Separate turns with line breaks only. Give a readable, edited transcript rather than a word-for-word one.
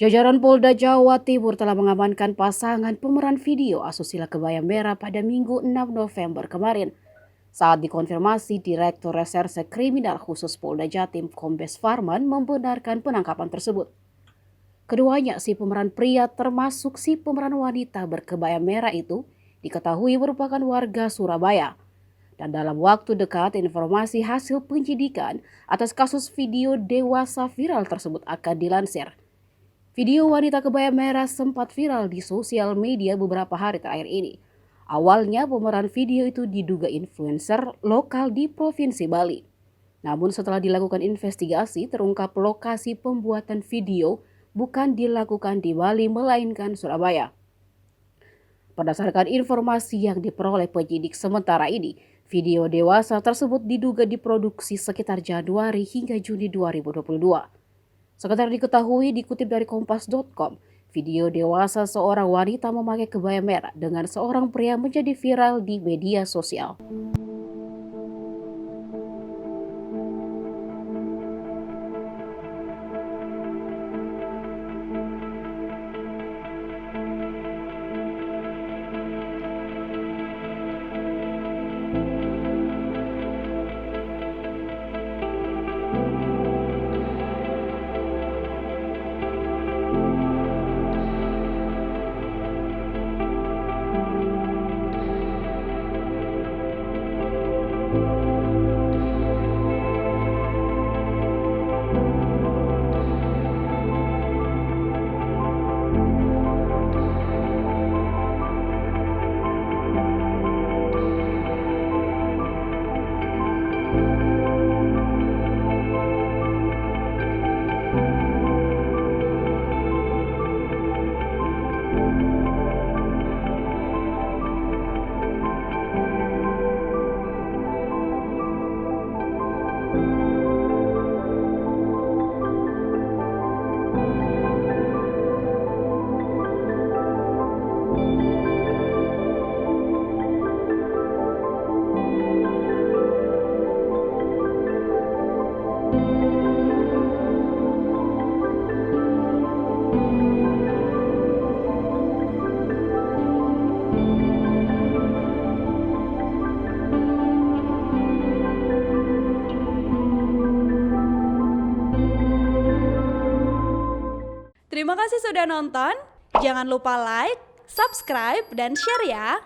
Jajaran Polda Jawa Timur telah mengamankan pasangan pemeran video asusila kebaya merah pada Minggu 6 November kemarin. Saat dikonfirmasi, Direktur Reserse Kriminal Khusus Polda Jatim Kombes Farman membenarkan penangkapan tersebut. Keduanya, si pemeran pria termasuk si pemeran wanita berkebaya merah itu, diketahui merupakan warga Surabaya. Dan dalam waktu dekat, informasi hasil penyidikan atas kasus video dewasa viral tersebut akan dilansir. Video wanita kebaya merah sempat viral di sosial media beberapa hari terakhir ini. Awalnya pemeran video itu diduga influencer lokal di Provinsi Bali. Namun setelah dilakukan investigasi, terungkap lokasi pembuatan video bukan dilakukan di Bali melainkan Surabaya. Berdasarkan informasi yang diperoleh penyidik sementara ini, video dewasa tersebut diduga diproduksi sekitar Januari hingga Juni 2022. Sekedar diketahui dikutip dari kompas.com, video dewasa seorang wanita memakai kebaya merah dengan seorang pria menjadi viral di media sosial.
Terima kasih sudah nonton. Jangan lupa like, subscribe, dan share ya.